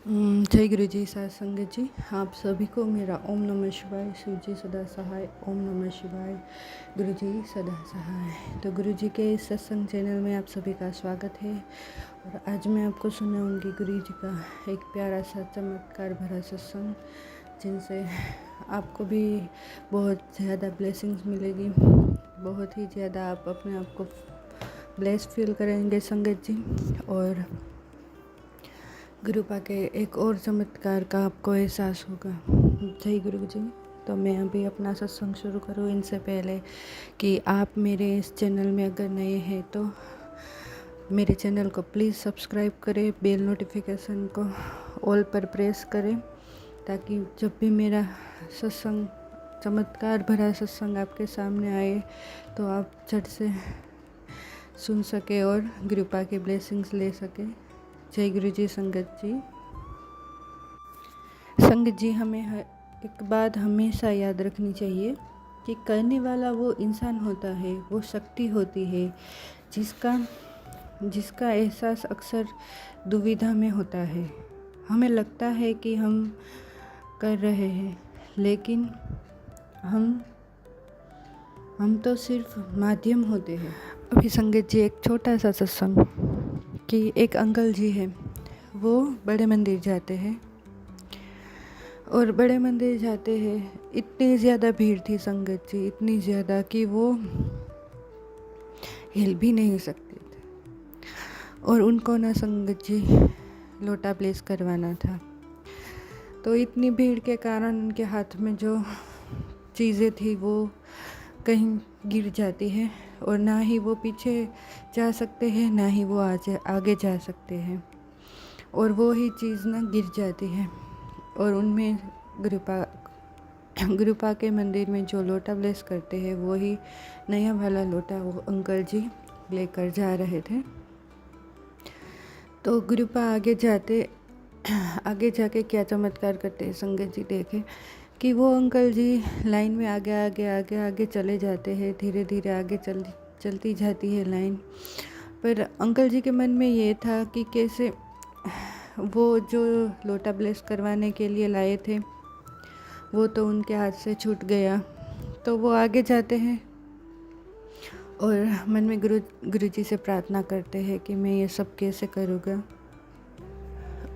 जय गुरु जी, साथ संगत जी। आप सभी को मेरा ओम नमः शिवाय। शिव जी सदा सहाय। ओम नमः शिवाय। गुरु जी सदा सहाय। तो गुरु जी के इस सत्संग चैनल में आप सभी का स्वागत है। और आज मैं आपको सुनाऊंगी गुरु जी का एक प्यारा सा चमत्कार भरा सत्संग, जिनसे आपको भी बहुत ज़्यादा ब्लेसिंग्स मिलेगी। बहुत ही ज़्यादा आप अपने आप को ब्लेस फील करेंगे संगत जी। और गुरुपा के एक और चमत्कार का आपको एहसास होगा। जय गुरु जी। तो मैं अभी अपना सत्संग शुरू करूँ इनसे पहले कि आप मेरे इस चैनल में अगर नए हैं तो मेरे चैनल को प्लीज़ सब्सक्राइब करें, बेल नोटिफिकेशन को ऑल पर प्रेस करें, ताकि जब भी मेरा सत्संग चमत्कार भरा सत्संग आपके सामने आए तो आप झट से सुन सके और गुरुपा के ब्लेसिंग्स ले सके। जय गुरु जी। संगत जी, संगत जी, हमें एक बात हमेशा याद रखनी चाहिए कि करने वाला वो इंसान होता है, वो शक्ति होती है जिसका एहसास अक्सर दुविधा में होता है। हमें लगता है कि हम कर रहे हैं, लेकिन हम तो सिर्फ माध्यम होते हैं। अभी संगत जी एक छोटा सा सत्संग कि एक अंकल जी है, वो बड़े मंदिर जाते हैं और बड़े मंदिर जाते हैं। इतनी ज़्यादा भीड़ थी संगत जी, इतनी ज़्यादा कि वो हिल भी नहीं सकते थे। और उनको ना संगत जी लोटा प्लेस करवाना था। तो इतनी भीड़ के कारण उनके हाथ में जो चीज़ें थी वो कहीं गिर जाती है, और ना ही वो पीछे जा सकते हैं, ना ही वो आगे जा सकते हैं, और वो ही चीज़ ना गिर जाती है। और उनमें गुरुपा के मंदिर में जो लोटा ब्लेस करते हैं वो ही नया वाला लोटा वो अंकल जी लेकर जा रहे थे। तो गुरुपा आगे जाके क्या चमत्कार करते हैं संगत जी देखे कि वो अंकल जी लाइन में आगे चले जाते हैं। धीरे धीरे आगे चलती जाती है लाइन। पर अंकल जी के मन में ये था कि कैसे वो जो लोटा ब्लेस करवाने के लिए लाए थे वो तो उनके हाथ से छूट गया। तो वो आगे जाते हैं और मन में गुरु जी से प्रार्थना करते हैं कि मैं ये सब कैसे करूँगा।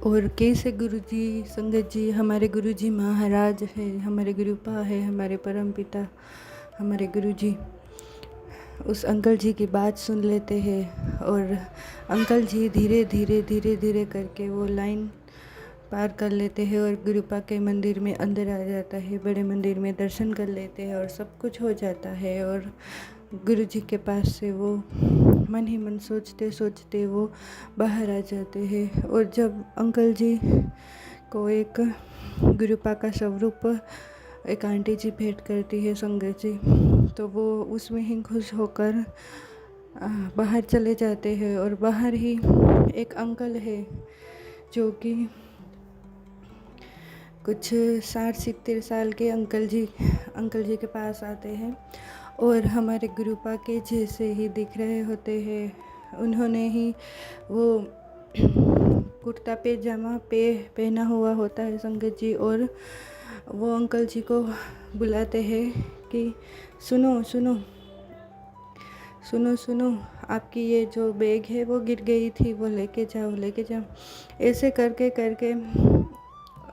और कैसे गुरु जी, संगत जी, हमारे गुरु जी महाराज है, हमारे गुरुपा है, हमारे परम पिता, हमारे गुरु जी उस अंकल जी की बात सुन लेते हैं। और अंकल जी धीरे धीरे करके वो लाइन पार कर लेते हैं और गुरुपा के मंदिर में अंदर आ जाता है। बड़े मंदिर में दर्शन कर लेते हैं और सब कुछ हो जाता है। और गुरु जी के पास से वो मन ही मन सोचते वो बाहर आ जाते हैं। और जब अंकल जी को एक गुरुपा का स्वरूप एक आंटी जी भेंट करती है संगत जी, तो वो उसमें ही खुश होकर बाहर चले जाते हैं। और बाहर ही एक अंकल है जो कि कुछ 60-70 साल के अंकल जी के पास आते हैं और हमारे गुरुपा के जैसे ही दिख रहे होते हैं। उन्होंने ही वो कुर्ता पैजामा पहना हुआ होता है संगत जी। और वो अंकल जी को बुलाते हैं कि सुनो सुनो सुनो सुनो, आपकी ये जो बैग है वो गिर गई थी, वो लेके जाओ। ऐसे करके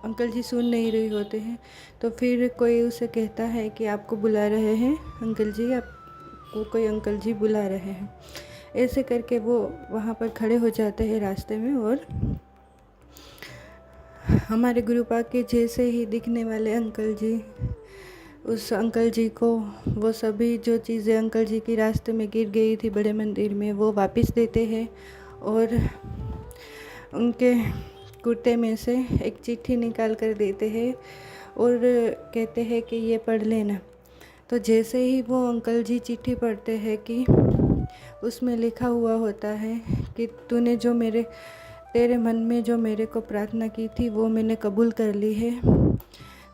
अंकल जी सुन नहीं रहे होते हैं। तो फिर कोई उसे कहता है कि आपको बुला रहे हैं अंकल जी, आपको कोई अंकल जी बुला रहे हैं। ऐसे करके वो वहाँ पर खड़े हो जाते हैं रास्ते में। और हमारे गुरुपा के जैसे ही दिखने वाले अंकल जी उस अंकल जी को वो सभी जो चीज़ें अंकल जी की रास्ते में गिर गई थी बड़े मंदिर में वो वापस देते हैं। और उनके कुर्ते में से एक चिट्ठी निकाल कर देते हैं और कहते हैं कि ये पढ़ लेना। तो जैसे ही वो अंकल जी चिट्ठी पढ़ते हैं कि उसमें लिखा हुआ होता है कि तूने जो तेरे मन में जो मेरे को प्रार्थना की थी वो मैंने कबूल कर ली है।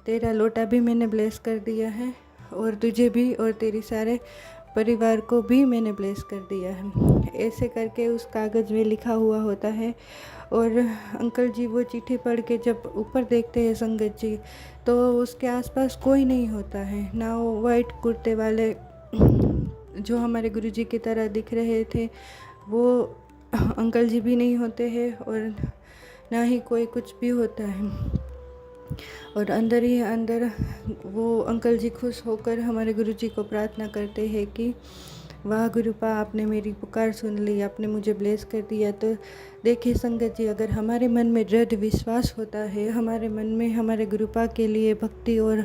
तेरा लोटा भी मैंने ब्लेस कर दिया है और तुझे भी और तेरी सारे परिवार को भी मैंने ब्लेस कर दिया है। ऐसे करके उस कागज़ में लिखा हुआ होता है। और अंकल जी वो चिट्ठी पढ़ के जब ऊपर देखते हैं संगत जी, तो उसके आसपास कोई नहीं होता है। ना वो वाइट कुर्ते वाले जो हमारे गुरुजी की तरह दिख रहे थे वो अंकल जी भी नहीं होते हैं, और ना ही कोई कुछ भी होता है। और अंदर ही अंदर वो अंकल जी खुश होकर हमारे गुरुजी को प्रार्थना करते हैं कि वाह गुरुपा, आपने मेरी पुकार सुन ली, आपने मुझे ब्लेस कर दिया। तो देखिए संगत जी, अगर हमारे मन में दृढ़ विश्वास होता है, हमारे मन में हमारे गुरुपा के लिए भक्ति और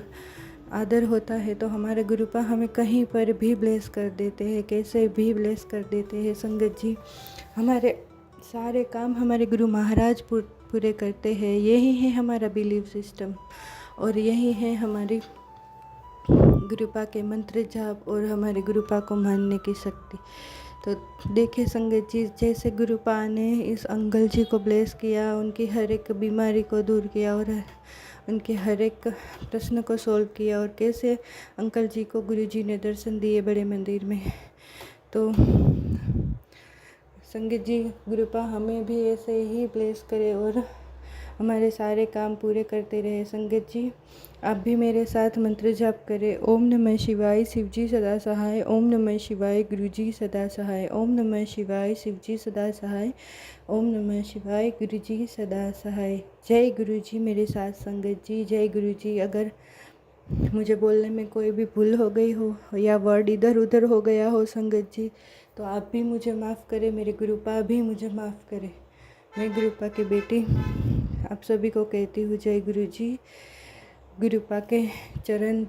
आदर होता है, तो हमारे गुरुपा हमें कहीं पर भी ब्लेस कर देते हैं, कैसे भी ब्लेस कर देते हैं। संगत जी, हमारे सारे काम हमारे गुरु महाराज पूरे करते हैं। यही है हमारा बिलीव सिस्टम, और यही है हमारी गुरुपा के मंत्र जाप और हमारे गुरुपा को मानने की शक्ति। तो देखिए संगत जी, जैसे गुरुपा ने इस अंकल जी को ब्लेस किया, उनकी हर एक बीमारी को दूर किया और उनके हर एक प्रश्न को सॉल्व किया, और कैसे अंकल जी को गुरुजी ने दर्शन दिए बड़े मंदिर में। तो संगत जी, गुरुपा हमें भी ऐसे ही ब्लेस करे और हमारे सारे काम पूरे करते रहे। संगत जी, आप भी मेरे साथ मंत्र जाप करें। ओम नमः शिवाय, शिवजी सदा सहाय। ओम नमः शिवाय, गुरुजी सदा सहाय। ओम नमः शिवाय, शिवजी सदा सहाय। ओम नमः शिवाय, गुरुजी सदा सहाय। जय गुरुजी मेरे साथ संगत जी, जय गुरुजी। अगर मुझे बोलने में कोई भी भूल हो गई हो या वर्ड इधर उधर हो गया हो संगत जी, तो आप भी मुझे माफ़ करें, मेरे गुरुपा भी मुझे माफ़ करें। मैं गुरुपा की बेटी आप सभी को कहती हूँ जय गुरुजी। गुरुपा के चरण